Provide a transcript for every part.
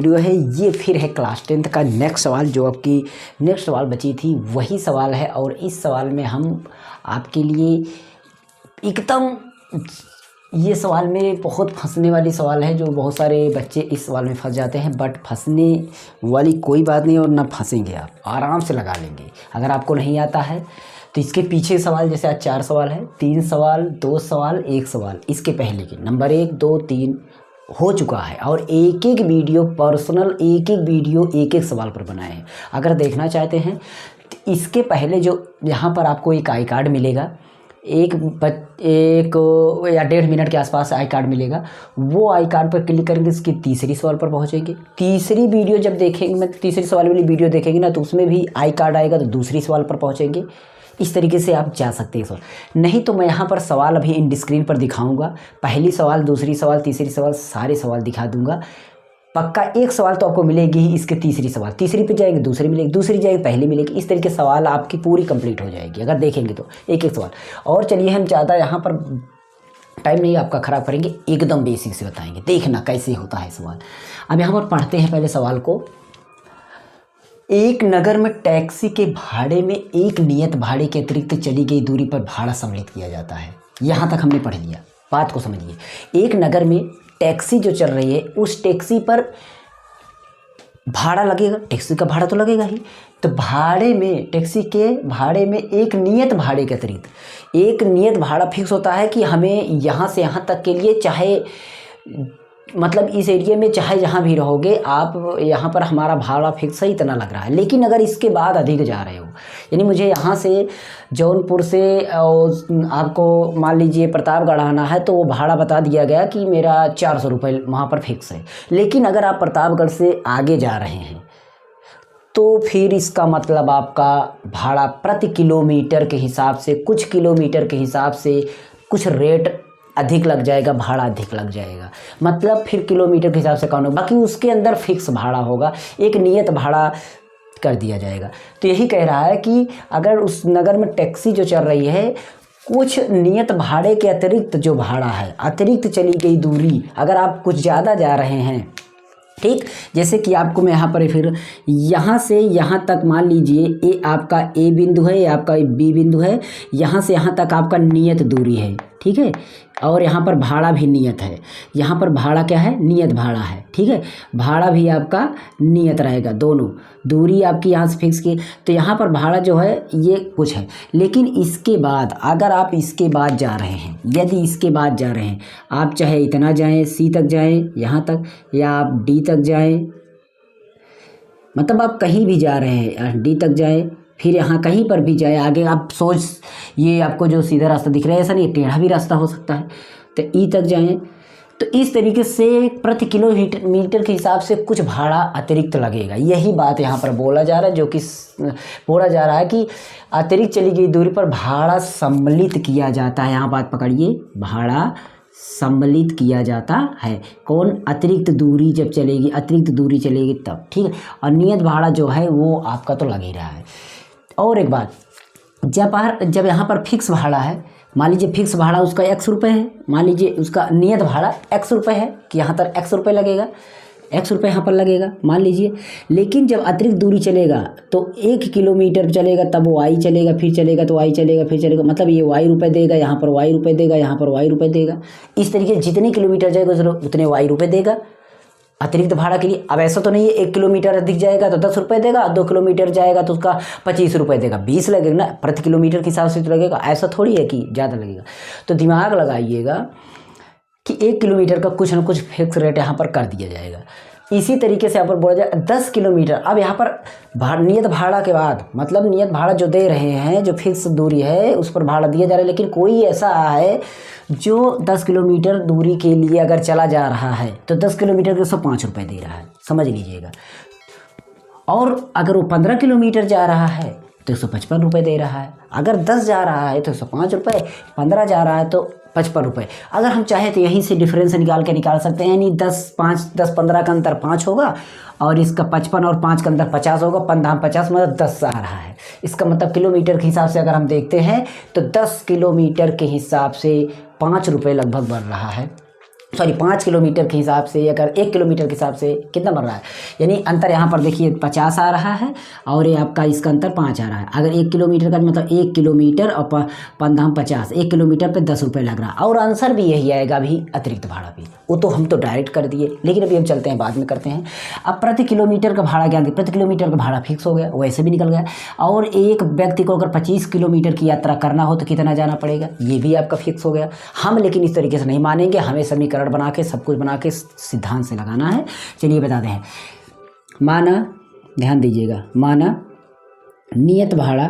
Video है। ये फिर है क्लास 10th का नेक्स्ट सवाल, जो आपकी नेक्स्ट सवाल बची थी वही सवाल है। और इस सवाल में हम आपके लिए एकदम, ये सवाल में बहुत फंसने वाली सवाल है, जो बहुत सारे बच्चे इस सवाल में फंस जाते हैं। बट फंसने वाली कोई बात नहीं, और ना फंसेंगे, आप आराम से लगा लेंगे। अगर आपको नहीं आता है तो इसके पीछे सवाल, जैसे आज 4 सवाल है, 3 सवाल, 2 सवाल, 1 सवाल, इसके पहले के नंबर 1, 2, 3 हो चुका है। और एक एक वीडियो पर्सनल, एक एक वीडियो एक एक सवाल पर बनाए हैं। अगर देखना चाहते हैं तो इसके पहले जो यहाँ पर आपको एक आई कार्ड मिलेगा, एक या 1.5 मिनट के आसपास आई कार्ड मिलेगा। वो आई कार्ड पर क्लिक करेंगे, इसके तीसरी सवाल पर पहुंचेंगे। तीसरी वीडियो जब देखेंगे, मतलब तीसरी सवाल वाली वीडियो देखेंगे ना, तो उसमें भी आई कार्ड आएगा, तो दूसरी सवाल पर पहुंचेंगे। इस तरीके से आप जा सकते हैं सवाल। नहीं तो मैं यहाँ पर सवाल अभी इन स्क्रीन पर दिखाऊंगा, पहली सवाल, दूसरी सवाल, तीसरी सवाल, सारे सवाल दिखा दूंगा। पक्का एक सवाल तो आपको मिलेगी ही, इसके तीसरी सवाल, तीसरी पे जाएगी दूसरी मिलेगी, दूसरी जाएगी पहली मिलेगी। इस तरीके सवाल आपकी पूरी कंप्लीट हो जाएगी अगर देखेंगे तो एक एक सवाल। और चलिए, हम ज़्यादा यहाँ पर टाइम नहीं आपका ख़राब करेंगे, एकदम बेसिक से बताएंगे, देखना कैसे होता है सवाल। अब यहाँ पर पढ़ते हैं पहले सवाल को। एक नगर में टैक्सी के भाड़े में एक नियत भाड़े के अतिरिक्त चली गई दूरी पर भाड़ा सम्मिलित किया जाता है। यहाँ तक हमने पढ़ लिया, बात को समझिए। एक नगर में टैक्सी जो चल रही है, उस टैक्सी पर भाड़ा लगेगा, टैक्सी का भाड़ा तो लगेगा ही। तो भाड़े में, टैक्सी के भाड़े में एक नियत भाड़े के अतिरिक्त एक नियत भाड़ा फिक्स होता है कि हमें यहाँ से यहाँ तक के लिए, चाहे मतलब इस एरिया में चाहे जहाँ भी रहोगे आप, यहाँ पर हमारा भाड़ा फिक्स है, इतना लग रहा है। लेकिन अगर इसके बाद अधिक जा रहे हो, यानी मुझे यहाँ से जौनपुर से आपको मान लीजिए प्रतापगढ़ आना है, तो वो भाड़ा बता दिया गया कि मेरा 400 रुपये वहाँ पर फिक्स है। लेकिन अगर आप प्रतापगढ़ से आगे जा रहे हैं तो फिर इसका मतलब आपका भाड़ा प्रति किलोमीटर के हिसाब से, कुछ किलोमीटर के हिसाब से कुछ रेट अधिक लग जाएगा, भाड़ा अधिक लग जाएगा। मतलब फिर किलोमीटर के हिसाब से कौन होगा, बाकी उसके अंदर फिक्स भाड़ा होगा, एक नियत भाड़ा कर दिया जाएगा। तो यही कह रहा है कि अगर उस नगर में टैक्सी जो चल रही है, कुछ नियत भाड़े के अतिरिक्त जो भाड़ा है, अतिरिक्त चली गई दूरी, अगर आप कुछ ज़्यादा जा रहे हैं, ठीक, जैसे कि आपको मैं यहाँ पर फिर यहाँ से यहाँ तक मान लीजिए, ये आपका ए बिंदु है, ये आपका बी बिंदु है, यहाँ से यहाँ तक आपका नियत दूरी है, ठीक है। और यहाँ पर भाड़ा भी नियत है, यहाँ पर भाड़ा क्या है, नियत भाड़ा है, ठीक है। भाड़ा भी आपका नियत रहेगा, दोनों दूरी आपकी यहाँ से फिक्स की। तो यहाँ पर भाड़ा जो है ये कुछ है। लेकिन इसके बाद, अगर आप इसके बाद जा रहे हैं, यदि इसके बाद जा रहे हैं, आप चाहे इतना जाएं, सी तक जाएं, यहाँ तक, या आप डी तक जाएं, मतलब आप कहीं भी जा रहे हैं, डी तक जाएं, फिर यहाँ कहीं पर भी जाए, आगे आप सोच, ये आपको जो सीधा रास्ता दिख रहा है, ऐसा नहीं, टेढ़ा भी रास्ता हो सकता है, तो ई तक जाएं। तो इस तरीके से प्रति किलोमीटर के हिसाब से कुछ भाड़ा अतिरिक्त लगेगा। यही बात यहाँ पर बोला जा रहा है, जो कि बोला जा रहा है कि अतिरिक्त चली गई दूरी पर भाड़ा सम्मिलित किया जाता है। यहाँ बात पकड़िए, भाड़ा सम्मिलित किया जाता है। कौन, अतिरिक्त दूरी जब चलेगी, अतिरिक्त दूरी चलेगी तब, ठीक है। और नियत भाड़ा जो है वो आपका तो लग ही रहा है। और एक बात, जब यहाँ पर फिक्स भाड़ा है, मान लीजिए फिक्स भाड़ा उसका X रुपये है, मान लीजिए उसका नियत भाड़ा X रुपये है कि यहाँ तक X रुपये लगेगा, X रुपये यहाँ पर लगेगा मान लीजिए। लेकिन जब अतिरिक्त दूरी चलेगा तो 1 किलोमीटर चलेगा, तब वो Y चलेगा, फिर चलेगा तो Y चलेगा, फिर चलेगा, मतलब ये Y रुपये देगा, यहाँ पर Y रुपये देगा, यहाँ पर Y रुपये देगा। इस तरीके जितने किलोमीटर जाएगा उतने Y रुपये देगा अतिरिक्त भाड़ा के लिए। अब ऐसा तो नहीं है 1 किलोमीटर अधिक जाएगा तो 10 रुपये देगा, 2 किलोमीटर जाएगा तो उसका 25 रुपये देगा, 20 लगेगा ना, प्रति किलोमीटर के हिसाब से तो लगेगा। ऐसा थोड़ी है कि ज़्यादा लगेगा। तो दिमाग लगाइएगा कि 1 किलोमीटर का कुछ ना कुछ फिक्स रेट यहाँ पर कर दिया जाएगा। इसी तरीके से यहाँ पर बोला जाए 10 किलोमीटर। अब यहाँ पर नियत भाड़ा के बाद, मतलब नियत भाड़ा जो दे रहे हैं, जो फिक्स दूरी है उस पर भाड़ा दिया जा रहा है। लेकिन कोई ऐसा है जो 10 किलोमीटर दूरी के लिए अगर चला जा रहा है तो 10 किलोमीटर के 105 रुपये दे रहा है, समझ लीजिएगा। और अगर वो 15 किलोमीटर जा रहा है तो 155 रुपये दे रहा है। अगर 10 जा रहा है तो 105 रुपये, 15 जा रहा है तो 55 रुपये। अगर हम चाहें तो यहीं से डिफरेंस निकाल सकते हैं, यानी 10-15 का अंतर 5 होगा और इसका 55 और 5 का अंतर 50 होगा। 50 मतलब 10 आ रहा है। इसका मतलब किलोमीटर के हिसाब से अगर हम देखते हैं तो 10 किलोमीटर के हिसाब से 5 रुपये लगभग बढ़ रहा है। सॉरी 5 किलोमीटर के हिसाब से, अगर 1 किलोमीटर के हिसाब से कितना बन रहा है, यानी अंतर यहाँ पर देखिए 50 आ रहा है और ये आपका इसका अंतर 5 आ रहा है। अगर 1 किलोमीटर का मतलब 1 किलोमीटर और 50, 1 किलोमीटर पे 10 रुपये लग रहा है, और आंसर भी यही आएगा अभी, अतिरिक्त भाड़ा भी। वो तो हम तो डायरेक्ट कर दिए, लेकिन अभी हम चलते हैं, बाद में करते हैं। अब प्रति किलोमीटर का भाड़ा क्या, प्रति किलोमीटर का भाड़ा फिक्स हो गया, वैसे भी निकल गया। और एक व्यक्ति को अगर 25 किलोमीटर की यात्रा करना हो तो कितना जाना पड़ेगा, ये भी आपका फिक्स हो गया। हम लेकिन इस तरीके से नहीं मानेंगे, हमें समीकरण बना के सब कुछ बना के सिद्धांत से लगाना है। चलिए बताते हैं। माना, ध्यान दीजिएगा, माना नियत भाड़ा,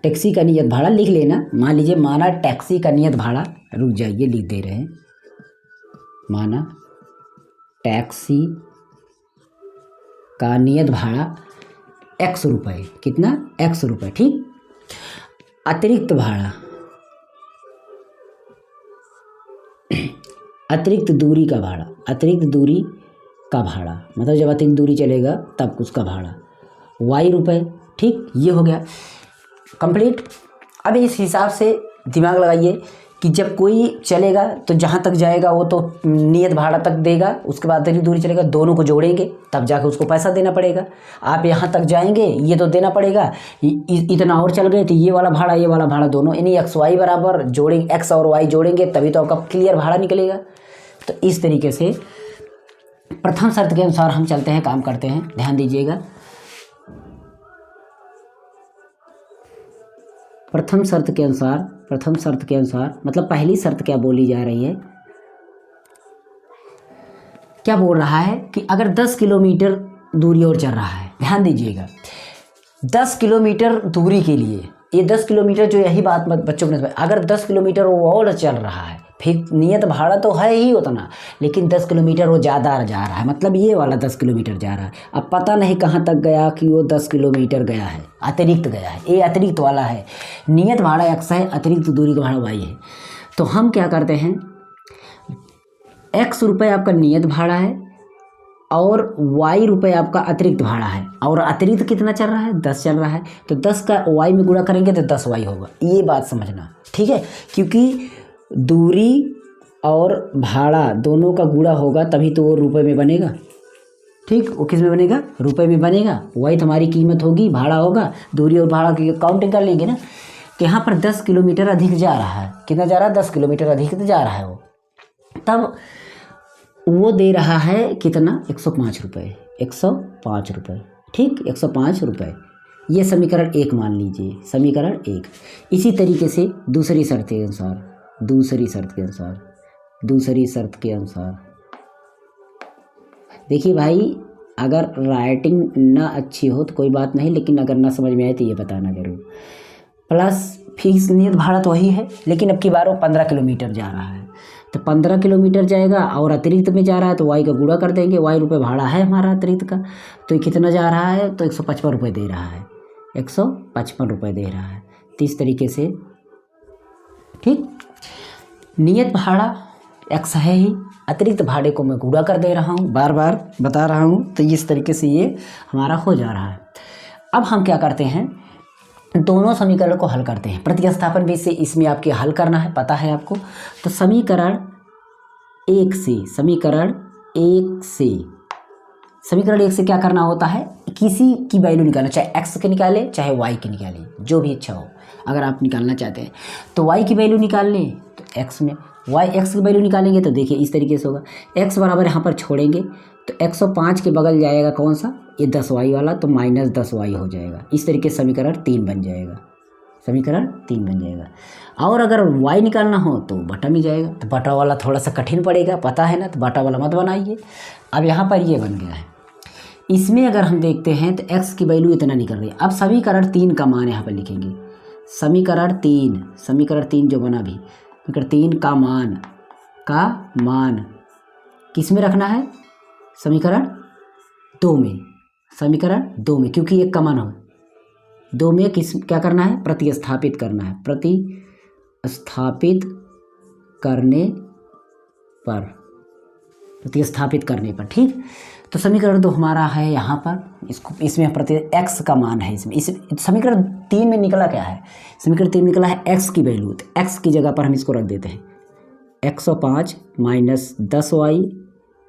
टैक्सी का नियत भाड़ा लिख लेना। मान लीजिए माना टैक्सी का नियत भाड़ा, रुक जाइए लिख दे रहे हैं, माना टैक्सी का नियत भाड़ा x रुपये, कितना, x रुपये, ठीक। अतिरिक्त भाड़ा, अतिरिक्त दूरी का भाड़ा, अतिरिक्त दूरी का भाड़ा मतलब जब अतिरिक्त दूरी चलेगा तब उसका भाड़ा y रुपये, ठीक। ये हो गया कंप्लीट। अब इस हिसाब से दिमाग लगाइए कि जब कोई चलेगा तो जहाँ तक जाएगा वो तो नियत भाड़ा तक देगा, उसके बाद अतिरिक्त दूरी चलेगा, दोनों को जोड़ेंगे तब जाकर उसको पैसा देना पड़ेगा। आप यहाँ तक जाएंगे ये तो देना पड़ेगा, इतना और चल गए तो ये वाला भाड़ा, ये वाला भाड़ा दोनों, यानी एक्स वाई बराबर जोड़ेंगे, एक्स और वाई जोड़ेंगे तभी तो आपका क्लियर भाड़ा निकलेगा। तो इस तरीके से प्रथम शर्त के अनुसार हम चलते हैं, काम करते हैं, ध्यान दीजिएगा। प्रथम शर्त के अनुसार मतलब पहली शर्त क्या बोली जा रही है, क्या बोल रहा है कि अगर 10 किलोमीटर दूरी और चल रहा है, ध्यान दीजिएगा, 10 किलोमीटर दूरी के लिए, ये 10 किलोमीटर जो, यही बात बच्चों को अगर 10 किलोमीटर वो और चल रहा है, फिर नियत भाड़ा तो है ही उतना, लेकिन 10 किलोमीटर वो ज़्यादा जा रहा है, मतलब ये वाला 10 किलोमीटर जा रहा है। अब पता नहीं कहाँ तक गया कि वो 10 किलोमीटर गया है, अतिरिक्त गया है, ये अतिरिक्त वाला है। नियत भाड़ा x है, अतिरिक्त दूरी का भाड़ा y है। तो हम क्या करते हैं, x रुपये आपका नियत भाड़ा है और y रुपये आपका अतिरिक्त भाड़ा है, और अतिरिक्त कितना चल रहा है, 10 चल रहा है, तो 10 का y में गुणा करेंगे तो 10y होगा। ये बात समझना, ठीक है, क्योंकि दूरी और भाड़ा दोनों का गुणा होगा तभी तो वो रुपए में बनेगा, ठीक। वो किस में बनेगा, रुपए में बनेगा। वही तुम्हारी कीमत होगी, भाड़ा होगा, दूरी और भाड़ा की काउंटिंग कर लेंगे ना। कि यहाँ पर 10 किलोमीटर अधिक जा रहा है, कितना जा रहा है, 10 किलोमीटर अधिक जा रहा है वो, तब वो दे रहा है कितना, 105 रुपये, 105 रुपये, ठीक, 105 रुपये। ये समीकरण 1 मान लीजिए, समीकरण 1। इसी तरीके से दूसरी शर्त के अनुसार, दूसरी शर्त के अनुसार देखिए भाई, अगर राइटिंग ना अच्छी हो तो कोई बात नहीं, लेकिन अगर ना समझ में आए तो ये बताना जरूर। प्लस फिक्स नियत भाड़ा तो वही है, लेकिन अब की बार वो 15 किलोमीटर जा रहा है, तो 15 किलोमीटर जाएगा और अतिरिक्त में जा रहा है तो y का गुणा कर देंगे, y रुपये भाड़ा है हमारा अतिरिक्त का, तो ये कितना जा रहा है, तो 155 रुपये दे रहा है, 155 रुपये दे रहा है। तो इस तरीके से, ठीक, नियत भाड़ा x है ही, अतिरिक्त भाड़े को मैं गुणा कर दे रहा हूँ, बार बार बता रहा हूँ, तो इस तरीके से ये हमारा हो जा रहा है। अब हम क्या करते हैं, दोनों समीकरण को हल करते हैं। प्रतिस्थापन भी से इसमें आपके हल करना है, पता है आपको। तो समीकरण 1 से क्या करना होता है, किसी की वैल्यू निकालना, चाहे x की निकाले चाहे y की निकाले, जो भी इच्छा हो। अगर आप निकालना चाहते हैं तो y की वैल्यू निकाल लें, तो x में x की वैल्यू निकालेंगे तो देखिए इस तरीके से होगा, x बराबर यहाँ पर छोड़ेंगे तो 105 के बगल जाएगा कौन सा, ये 10y वाला, तो -10y हो जाएगा। इस तरीके से समीकरण 3 बन जाएगा, समीकरण 3 बन जाएगा। और अगर y निकालना हो तो बटा में जाएगा, तो बटा वाला थोड़ा सा कठिन पड़ेगा, पता है ना, तो बटा वाला मत बनाइए। अब यहाँ पर ये बन गया है। इसमें अगर हम देखते हैं तो x की वैल्यू इतना निकल रही है। अब समीकरण 3 का मान यहाँ पर लिखेंगे, समीकरण 3 जो बना भी, समीकरण 3 का मान किस में रखना है, समीकरण 2 में, समीकरण 2 में, क्योंकि एक का मान हो 2 में क्या करना है, प्रतिस्थापित करना है, प्रतिस्थापित करने पर, ठीक। तो समीकरण 2 हमारा है यहाँ पर, इसमें x का मान है, इस समीकरण 3 में निकला क्या है, समीकरण 3 निकला है x की वैल्यू, तो x की जगह पर हम इसको रख देते हैं, 105 माइनस 10y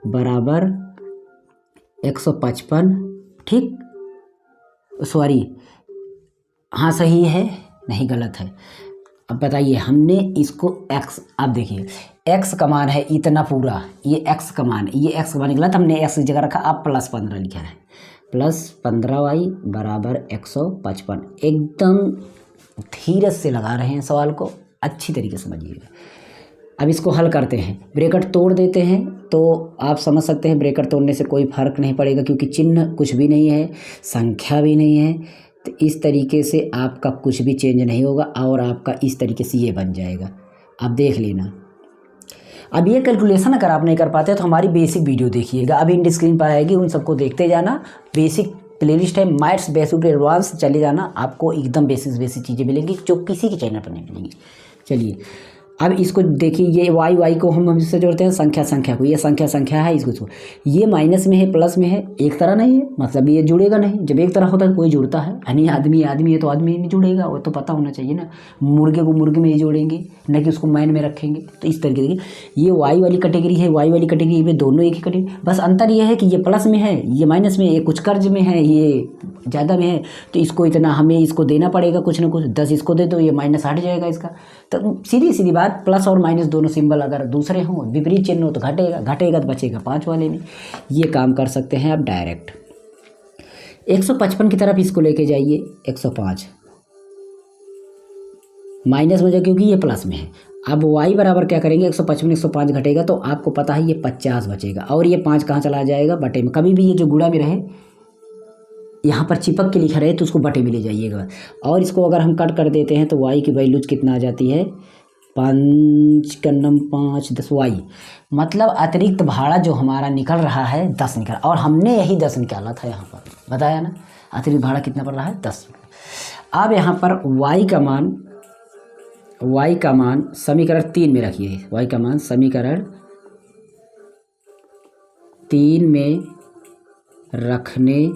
बराबर 155। ठीक, सॉरी, हाँ सही है, नहीं गलत है। अब बताइए, हमने इसको x, अब देखिए x का मान है इतना पूरा, ये x का मान, ये x का मान निकला था, हमने x की जगह रखा, अब +15 लिखा है, +15y बराबर 155। एकदम धीरज से लगा रहे हैं सवाल को, अच्छी तरीके से समझिएगा। अब इसको हल करते हैं, ब्रैकेट तोड़ देते हैं, तो आप समझ सकते हैं ब्रैकेट तोड़ने से कोई फ़र्क नहीं पड़ेगा, क्योंकि चिन्ह कुछ भी नहीं है, संख्या भी नहीं है, तो इस तरीके से आपका कुछ भी चेंज नहीं होगा और आपका इस तरीके से ये बन जाएगा। अब देख लेना। अब ये कैलकुलेशन अगर आप नहीं कर पाते तो हमारी बेसिक वीडियो देखिएगा, अभी इन स्क्रीन पर आएगी, उन सबको देखते जाना। बेसिक प्लेलिस्ट है, मैथ्स बेसिक टू एडवांस, चले जाना, आपको एकदम बेसिक चीज़ें मिलेंगी जो किसी के चैनल पर नहीं मिलेंगी। चलिए अब इसको देखिए, ये वाई को हम इससे जोड़ते हैं संख्या को, ये संख्या है, इसको ये माइनस में है प्लस में है, एक तरह नहीं है, मतलब ये जुड़ेगा नहीं। जब एक तरह होता है कोई जुड़ता है, यानी आदमी है तो आदमी में जुड़ेगा, वो तो पता होना चाहिए ना। मुर्गे को मुर्गे में ही जोड़ेंगे, न कि उसको मैन में रखेंगे। तो इस तरीके से ये वाई वाली कैटेगरी है, वाई वाली कैटेगरी में दोनों एक ही कैटेगरी, बस अंतर ये है कि ये प्लस में है, ये माइनस में, ये कुछ कर्ज में है, ये ज़्यादा में है, तो इसको इतना हमें इसको देना पड़ेगा कुछ ना कुछ, 10 इसको दे दो, ये माइनस हट जाएगा इसका। तो सीधी बात, प्लस और माइनस दोनों सिंबल अगर दूसरे हों, विपरीत चिन्ह हो, तो घटेगा तो बचेगा 5 वाले में। ये काम कर सकते हैं आप डायरेक्ट। 155 की तरफ इसको लेके जाइए, 105 माइनस में जाए क्योंकि ये प्लस में है। अब y बराबर क्या करेंगे, 155 105 घटेगा तो आपको पता है ये 50 बचेगा, और ये 5 कहाँ चला जाएगा, बटे में। कभी भी ये जो गुणा में रहे, यहाँ पर चिपक के लिखा रहे तो उसको बटे में ले जाइएगा। और इसको अगर हम कट कर देते हैं तो y की वैल्यूज कितना आ जाती है, 5 कन्नम 5 10 y, मतलब अतिरिक्त भाड़ा जो हमारा निकल रहा है 10 निकल, और हमने यही 10 निकाला था, यहाँ पर बताया ना, अतिरिक्त भाड़ा कितना पड़ रहा है 10। अब यहाँ पर y का मान समीकरण 3 में रखिए, y का मान समीकरण 3 में रखने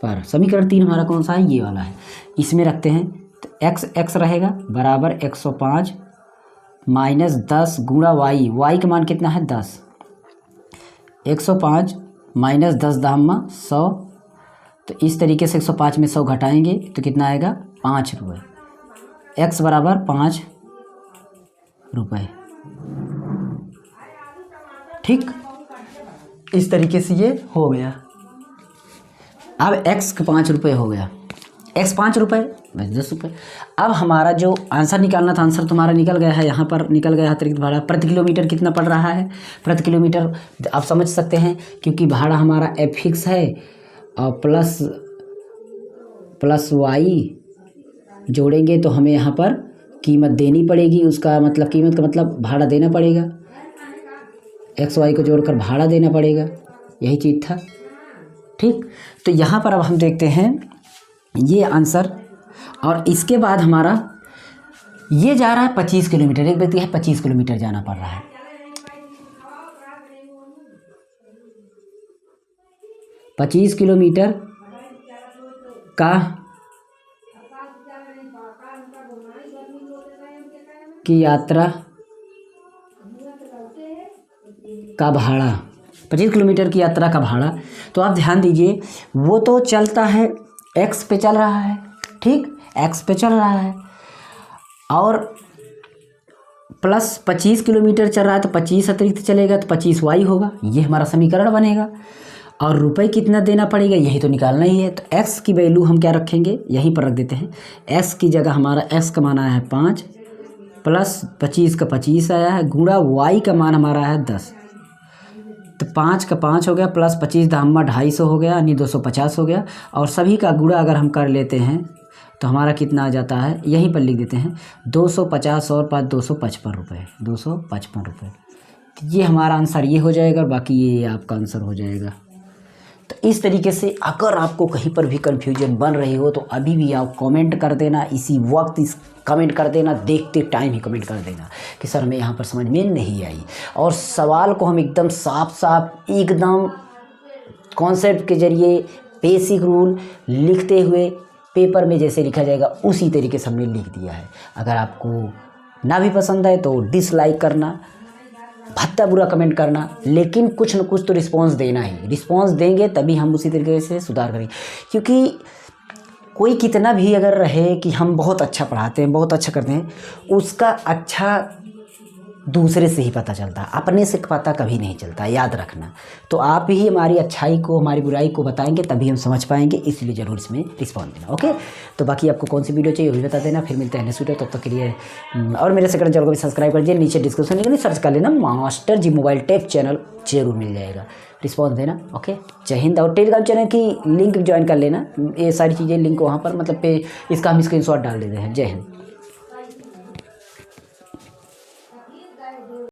पर, समीकरण 3 हमारा कौन सा है, ये वाला है, इसमें रखते हैं तो x रहेगा बराबर 105 माइनस 10 गुणा y का मान कितना है 10, 105 माइनस 10 दामा 100, तो इस तरीके से 105 में 100 घटाएंगे तो कितना आएगा 5 रुपये, x बराबर 5 रुपये। ठीक, इस तरीके से ये हो गया। अब x का 5 रुपये हो गया, x 5 रुपये 10 रुपये। अब हमारा जो आंसर निकालना था, आंसर तुम्हारा निकल गया है, यहाँ पर निकल गया अतिरिक्त भाड़ा। प्रति किलोमीटर कितना पड़ रहा है, प्रति किलोमीटर आप समझ सकते हैं, क्योंकि भाड़ा हमारा एफ फिक्स है और प्लस वाई जोड़ेंगे तो हमें यहाँ पर कीमत देनी पड़ेगी, उसका मतलब कीमत का मतलब भाड़ा देना पड़ेगा, एक्स वाई को जोड़कर भाड़ा देना पड़ेगा, यही चीज़ था। ठीक, तो यहाँ पर अब हम देखते हैं ये आंसर, और इसके बाद हमारा ये जा रहा है 25 किलोमीटर, एक व्यक्ति है 25 किलोमीटर जाना पड़ रहा है। पच्चीस किलोमीटर का की यात्रा का भाड़ा, 25 किलोमीटर की यात्रा का भाड़ा, तो आप ध्यान दीजिए वो तो चलता है एक्स पे चल रहा है, ठीक, एक्स पे चल रहा है, और प्लस 25 किलोमीटर चल रहा है तो 25 अतिरिक्त चलेगा तो 25 वाई होगा, ये हमारा समीकरण बनेगा। और रुपए कितना देना पड़ेगा यही तो निकालना ही है, तो x की वैल्यू हम क्या रखेंगे, यहीं पर रख देते हैं। x की जगह हमारा x का मान आया है 5 प्लस 25 का 25 आया है, गुणा y का मान हमारा है 10, तो 5 का 5 हो गया प्लस 25 दामा 250 हो गया, यानी 250 हो गया। और सभी का गुणा अगर हम कर लेते हैं तो हमारा कितना आ जाता है, यहीं पर लिख देते हैं 250 और 5 255 रुपये, 255 रुपये। तो ये हमारा आंसर ये हो जाएगा, और बाकी ये आपका आंसर हो जाएगा। तो इस तरीके से अगर आपको कहीं पर भी कन्फ्यूजन बन रही हो तो अभी भी आप कमेंट कर देना, इसी वक्त इस कमेंट कर देना, देखते टाइम ही कमेंट कर देना कि सर हमें यहाँ पर समझ में नहीं आई। और सवाल को हम एकदम साफ एकदम कॉन्सेप्ट के जरिए बेसिक रूल लिखते हुए पेपर में जैसे लिखा जाएगा उसी तरीके से हमने लिख दिया है। अगर आपको ना भी पसंद है तो डिसलाइक करना, भद्दा बुरा कमेंट करना, लेकिन कुछ न कुछ तो रिस्पॉन्स देना ही। रिस्पॉन्स देंगे तभी हम उसी तरीके से सुधार करेंगे। क्योंकि कोई कितना भी अगर रहे कि हम बहुत अच्छा पढ़ाते हैं, बहुत अच्छा करते हैं, उसका अच्छा दूसरे से ही पता चलता है, अपने से पता कभी नहीं चलता, याद रखना। तो आप ही हमारी अच्छाई को, हमारी बुराई को बताएंगे तभी हम समझ पाएंगे, इसलिए ज़रूर इसमें रिस्पॉन्स देना। ओके, तो बाकी आपको कौन सी वीडियो चाहिए वो भी बता देना। फिर मिलते हैं नेक्स्ट वीडियो, तब तक के लिए और मेरे सेकंड चैनल को भी सब्सक्राइब कर दीजिए। नीचे डिस्क्रिप्शन में सर्च कर लेना मास्टर जी मोबाइल टेक चैनल, जरूर मिल जाएगा। रिस्पॉन्स देना। ओके, जय हिंद। और टेलीग्राम चैनल की लिंक ज्वाइन कर लेना, ये सारी चीज़ें लिंक वहाँ पर मतलब पे इसका हम स्क्रीनशॉट डाल देते हैं। जय हिंद।